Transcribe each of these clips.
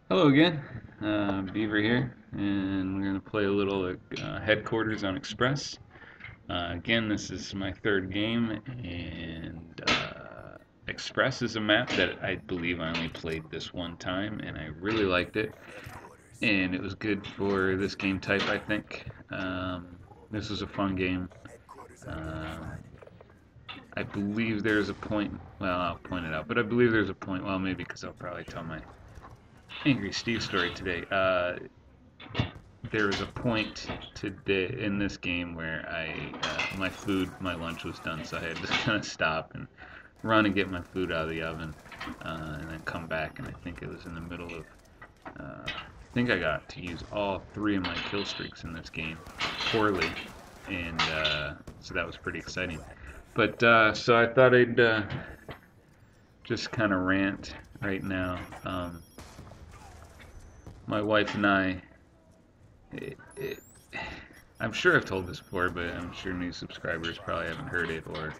Hello again, Beaver here, and we're going to play a little Headquarters on Express. Again, this is my third game, and Express is a map that I believe I only played this one time, and I really liked it, and it was good for this game type, I think. This was a fun game. I believe there's a point, well, I'll point it out, but I believe there's a point, well, maybe because I'll probably tell my Angry Steve story today. There was a point today in this game where my lunch was done, so I had to kind of stop and run and get my food out of the oven, and then come back. And I think it was in the middle of, I think I got to use all 3 of my kill streaks in this game poorly, and so that was pretty exciting. But so I thought I'd just kind of rant right now. My wife and I, I'm sure I've told this before, but I'm sure new subscribers probably haven't heard it, or,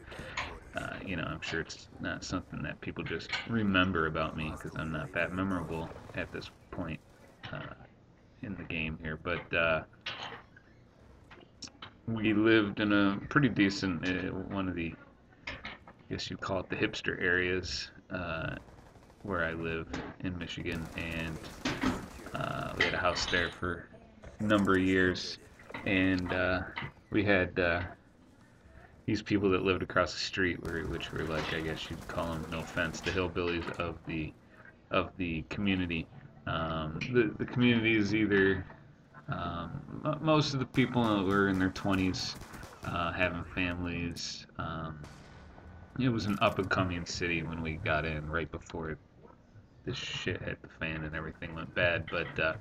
I'm sure it's not something that people just remember about me, because I'm not that memorable at this point in the game here. But we lived in a pretty decent, one of the, I guess you'd call it the hipster areas, where I live in Michigan, and we had a house there for a number of years, and we had these people that lived across the street, which were like, I guess you'd call them, no offense, the hillbillies of the community. The community is either most of the people were in their 20s, having families. It was an up-and-coming city when we got in, right before this shit hit the fan and everything went bad. But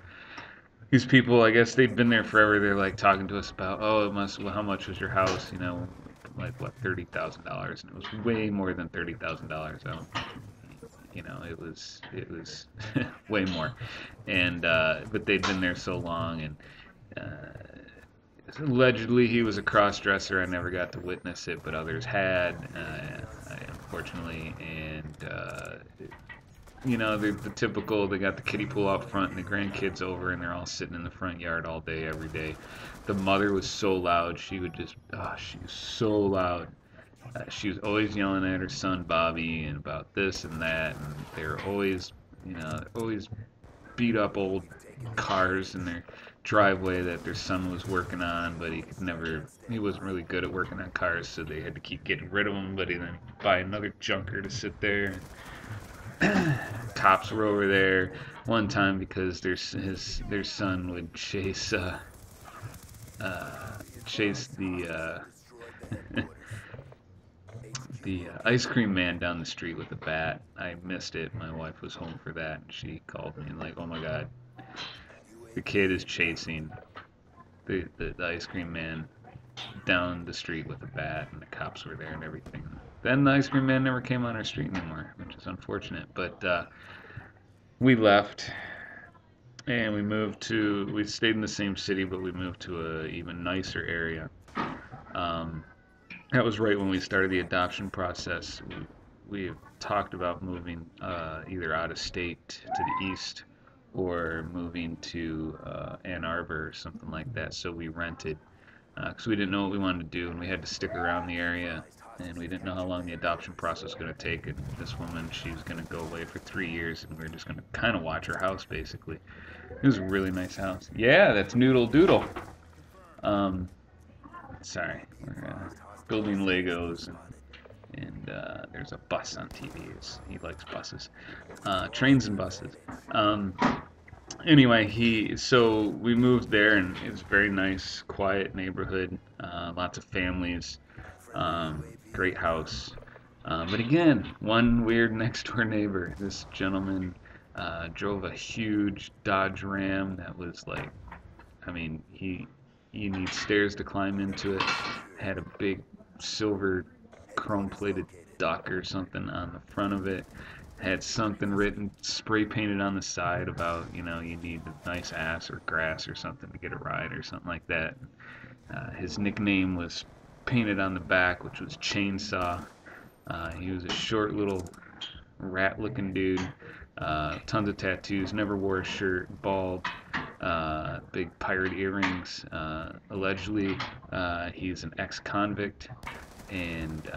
these people, I guess they'd been there forever. They're like talking to us about, well, how much was your house? Like what, $30,000, and it was way more than $30,000. It was way more. And but they'd been there so long, and allegedly he was a cross-dresser. I never got to witness it, but others had, unfortunately. And the typical, they got the kiddie pool out front and the grandkids over, and they're all sitting in the front yard all day, every day. The mother was so loud, she would just, she was so loud. She was always yelling at her son Bobby and about this and that, and they were always, always beat up old cars in their driveway that their son was working on, but he wasn't really good at working on cars, so they had to keep getting rid of them, but he then buy another junker to sit there. Cops were over there one time because their son would chase the the ice cream man down the street with a bat. I missed it. My wife was home for that, and she called me and like, oh my god, the kid is chasing the ice cream man down the street with a bat, and the cops were there and everything. Then the ice cream man never came on our street anymore, which is unfortunate. But we left, and we stayed in the same city, but we moved to a even nicer area. That was right when we started the adoption process. We talked about moving either out of state to the east, or moving to Ann Arbor or something like that. So we rented, because we didn't know what we wanted to do, and we had to stick around the area, and we didn't know how long the adoption process was going to take. And this woman, she was going to go away for 3 years, and we were just going to kind of watch her house, basically. It was a really nice house. Yeah, that's Noodle Doodle. Sorry, we're building Legos, and there's a bus on TV. He likes buses, trains and buses. Anyway, so we moved there, and it was a very nice, quiet neighborhood, lots of families, great house. But again, one weird next door neighbor. This gentleman drove a huge Dodge Ram that was like, I mean, you need stairs to climb into it. Had a big silver chrome-plated duck or something on the front of it. Had something written, spray painted on the side about, you know, you need a nice ass or grass or something to get a ride or something like that. His nickname was painted on the back, which was Chainsaw. He was a short little rat-looking dude. Tons of tattoos, never wore a shirt, bald, big pirate earrings. Allegedly, he's an ex-convict, and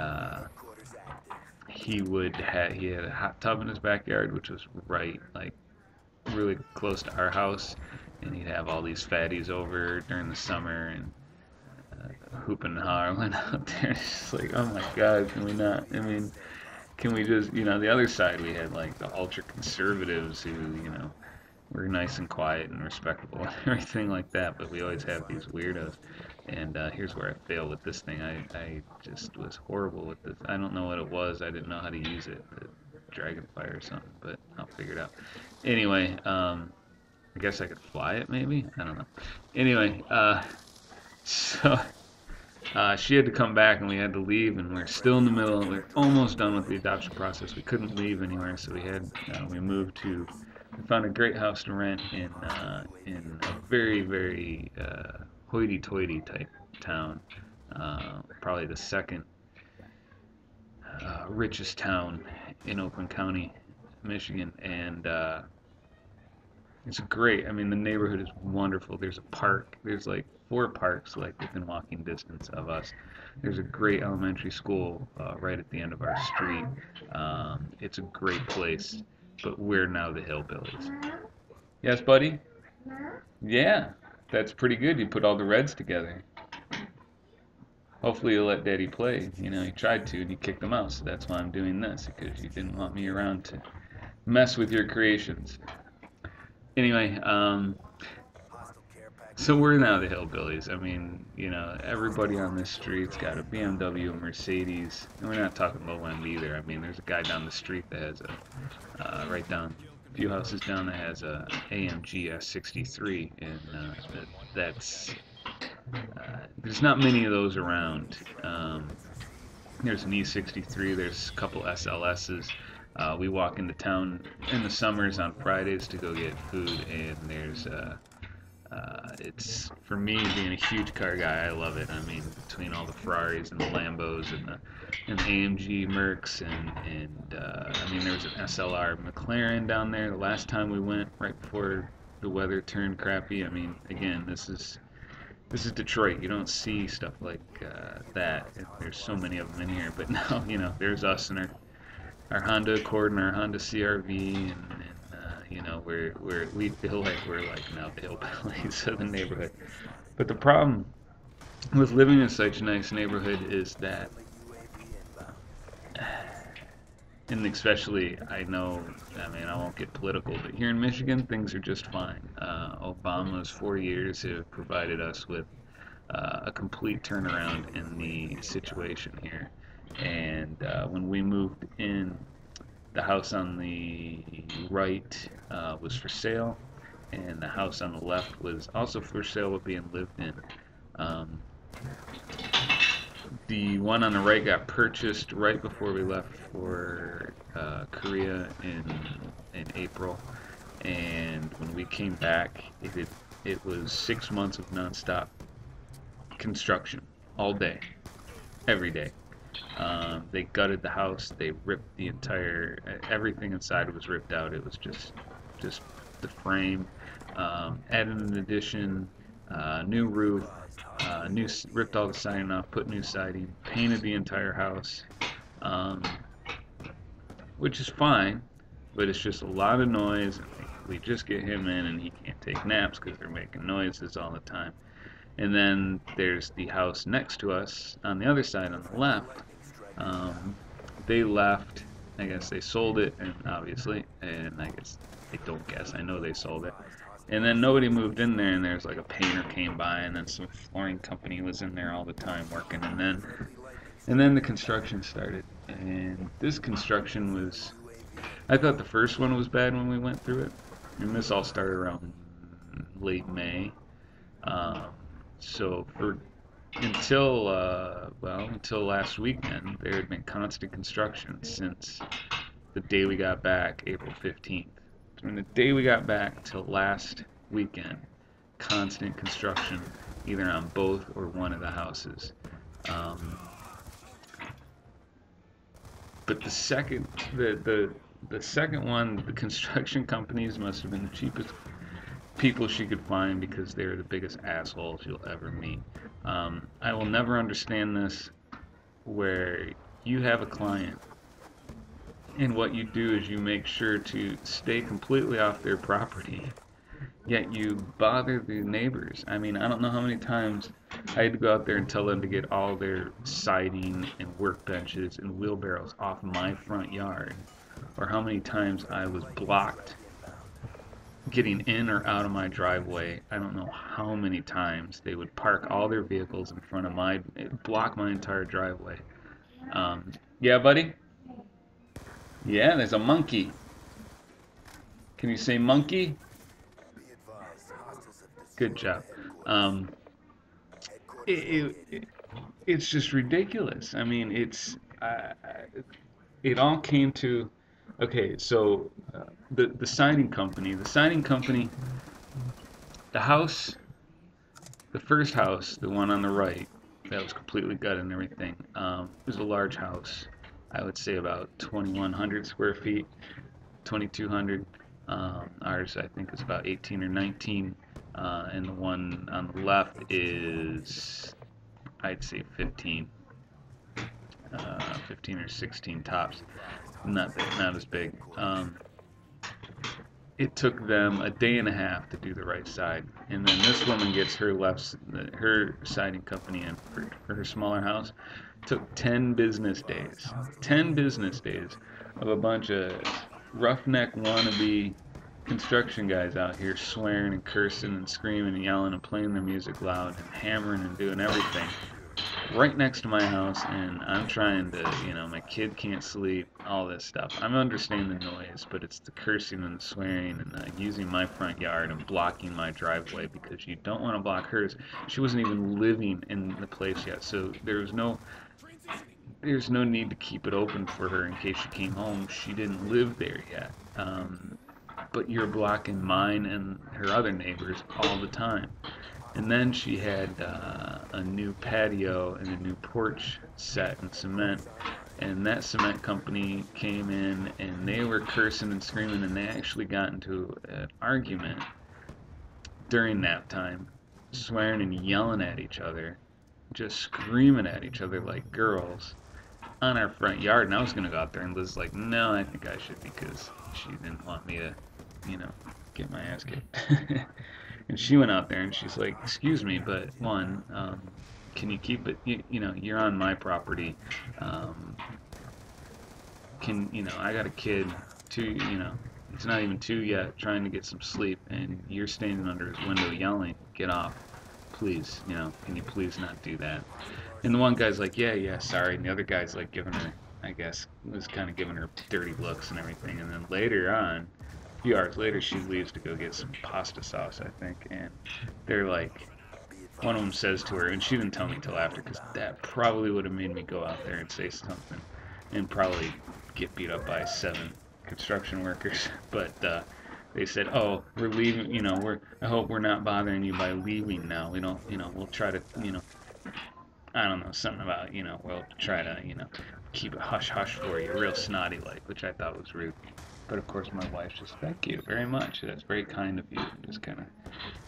he had a hot tub in his backyard, which was right, like, really close to our house, and he'd have all these fatties over during the summer and hooping and hollering out there. It's just like, oh my God, can we not? I mean, can we just, you know, the other side we had like the ultra conservatives who, you know, were nice and quiet and respectable and everything like that, but we always have these weirdos. And here's where I fail with this thing. I just was horrible with this. I don't know what it was. I didn't know how to use it, the dragonfire or something, but I'll figure it out. Anyway, I guess I could fly it maybe? I don't know. Anyway, so she had to come back and we had to leave, and we were still in the middle. We were almost done with the adoption process. We couldn't leave anywhere, so we moved to. We found a great house to rent in a very, very hoity-toity type town, probably the second richest town in Oakland County, Michigan, and it's great. I mean, the neighborhood is wonderful. There's a park. There's like 4 parks like within walking distance of us. There's a great elementary school right at the end of our street. It's a great place, but we're now the hillbillies. Yes, buddy? Yeah, that's pretty good. You put all the reds together. Hopefully you'll let Daddy play. You know, he tried to and you kicked him out, so that's why I'm doing this, because you didn't want me around to mess with your creations. Anyway, so we're now the hillbillies. I mean, you know, everybody on this street's got a BMW, a Mercedes, and we're not talking low end either. I mean, there's a guy down the street that has right down, a few houses down, that has a AMG S63, and that's, there's not many of those around. There's an E63, there's a couple SLSs. We walk into town in the summers on Fridays to go get food, and there's it's, for me, being a huge car guy, I love it. I mean, between all the Ferraris and the Lambos and the AMG Mercs, and I mean, there was an SLR McLaren down there the last time we went, right before the weather turned crappy. I mean, again, this is Detroit. You don't see stuff like that. There's so many of them in here, but now, you know, there's us and our Honda Accord and our Honda CR-V, and you know, we feel like we're like now the hillbillies of the neighborhood. But the problem with living in such a nice neighborhood is that, and especially, I know, I mean, I won't get political, but here in Michigan, things are just fine. Obama's 4 years have provided us with a complete turnaround in the situation here. And when we moved in, the house on the right was for sale, and the house on the left was also for sale but being lived in. The one on the right got purchased right before we left for Korea in April, and when we came back, it was 6 months of nonstop construction, all day, every day. They gutted the house. They ripped the entire, everything inside was ripped out. It was just the frame. Added an addition, new roof, ripped all the siding off, put new siding, painted the entire house, which is fine, but it's just a lot of noise. We just get him in and he can't take naps because they're making noises all the time. And then there's the house next to us on the other side on the left. They left, I guess they sold it, and obviously, and I guess they don't guess, I know they sold it. And then nobody moved in there, and there's like a painter came by, and then some flooring company was in there all the time working, and then the construction started. And this construction was, I thought the first one was bad when we went through it, and this all started around late May. So for until until last weekend, there had been constant construction since the day we got back, April 15th. From the day we got back till last weekend, constant construction, either on both or one of the houses. Um, but the second one, the construction companies must have been the cheapest people she could find because they're the biggest assholes you'll ever meet. I will never understand this, where you have a client and what you do is you make sure to stay completely off their property, yet you bother the neighbors. I mean, I don't know how many times I had to go out there and tell them to get all their siding and workbenches and wheelbarrows off my front yard, or how many times I was blocked getting in or out of my driveway. I don't know how many times they would park all their vehicles in front of block my entire driveway. Yeah, buddy? Yeah, there's a monkey. Can you say monkey? Good job. It's just ridiculous. I mean, it all came to, okay, so the siding company, the house, the first house, the one on the right, that was completely gutted and everything, was a large house. I would say about 2,100 square feet, 2,200. Ours, I think, is about 18 or 19. And the one on the left is, I'd say 15 or 16 tops. Not as big. It took them a day and a half to do the right side, and then this woman gets her siding company in for her smaller house. Took 10 business days. 10 business days of a bunch of roughneck wannabe construction guys out here swearing and cursing and screaming and yelling and playing their music loud and hammering and doing everything right next to my house, and I'm trying to, my kid can't sleep, all this stuff. I'm understanding the noise, but it's the cursing and the swearing and using my front yard and blocking my driveway because you don't want to block hers. She wasn't even living in the place yet, so there's no need to keep it open for her in case she came home. She didn't live there yet. But you're blocking mine and her other neighbors all the time. And then she had a new patio and a new porch set in cement, and that cement company came in and they were cursing and screaming, and they actually got into an argument during nap time, swearing and yelling at each other, just screaming at each other like girls on our front yard. And I was gonna go out there, and Liz's like, no, I think I should, because she didn't want me to, get my ass kicked. And she went out there and she's like, excuse me, but one, can you keep it, you're on my property. I got a kid, two, it's not even 2 yet, trying to get some sleep, and you're standing under his window yelling, get off, please, can you please not do that? And the one guy's like, yeah, sorry. And the other guy's like giving her, I guess, was kind of giving her dirty looks and everything. And then later on, a few hours later, she leaves to go get some pasta sauce, I think, and they're like, one of them says to her, and she didn't tell me till after, because that probably would have made me go out there and say something, and probably get beat up by 7 construction workers, but they said, oh, we're leaving, I hope we're not bothering you by leaving now, we don't, we'll try to, I don't know, something about, we'll try to, keep it hush-hush for you, real snotty-like, which I thought was rude. But of course my wife just, thank you very much, that's very kind of you, just kind of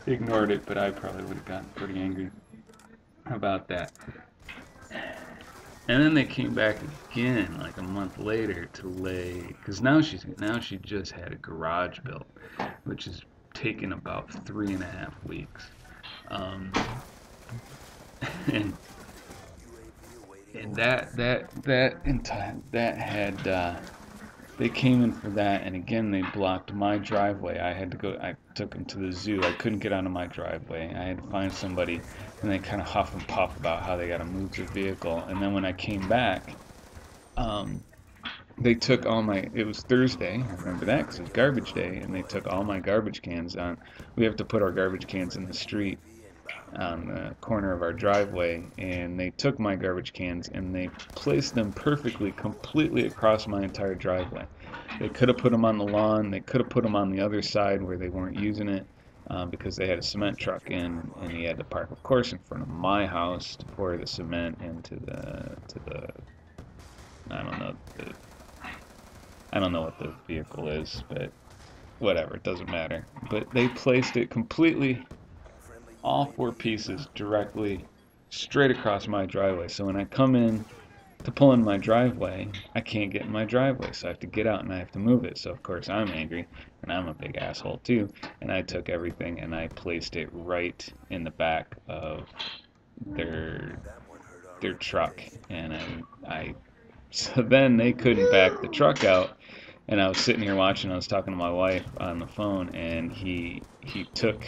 ignored it, but I probably would have gotten pretty angry about that. And then they came back again, like a month later, to lay, because now she just had a garage built, which is taken about 3.5 weeks. And that had, they came in for that, and again they blocked my driveway. I took them to the zoo. I couldn't get onto my driveway. I had to find somebody, and they kind of huff and puff about how they got to move the vehicle. And then when I came back, they took it was Thursday, I remember that because it was garbage day, and they took all my garbage cans on. We have to put our garbage cans in the street on the corner of our driveway, and they took my garbage cans and they placed them perfectly, completely across my entire driveway. They could have put them on the lawn. They could have put them on the other side where they weren't using it, because they had a cement truck in, and he had to park, of course, in front of my house to pour the cement into the I don't know I don't know what the vehicle is, but whatever, it doesn't matter. But they placed it completely, all 4 pieces, directly straight across my driveway. So when I come in to pull in my driveway, I can't get in my driveway, so I have to get out and I have to move it. So of course I'm angry, and I'm a big asshole too, and I took everything and I placed it right in the back of their truck, and I so then they couldn't back the truck out, and I was sitting here watching. I was talking to my wife on the phone, and he took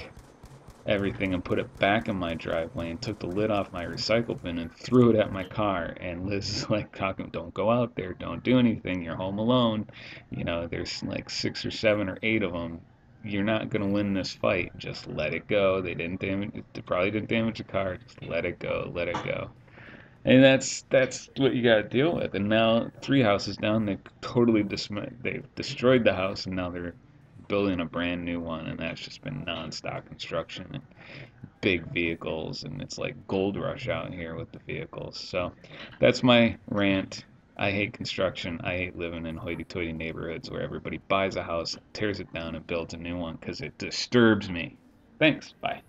everything and put it back in my driveway and took the lid off my recycle bin and threw it at my car. And Liz is like talking, don't go out there, don't do anything, you're home alone. You know, there's like 6 or 7 or 8 of them. You're not going to win this fight. Just let it go. They probably didn't damage the car. Just let it go, let it go. And that's what you got to deal with. And now 3 houses down, they've destroyed the house, and now they're building a brand new one, and that's just been non-stop construction and big vehicles, and it's like gold rush out here with the vehicles. So that's my rant. I hate construction. I hate living in hoity-toity neighborhoods where everybody buys a house, tears it down, and builds a new one because it disturbs me. Thanks. Bye.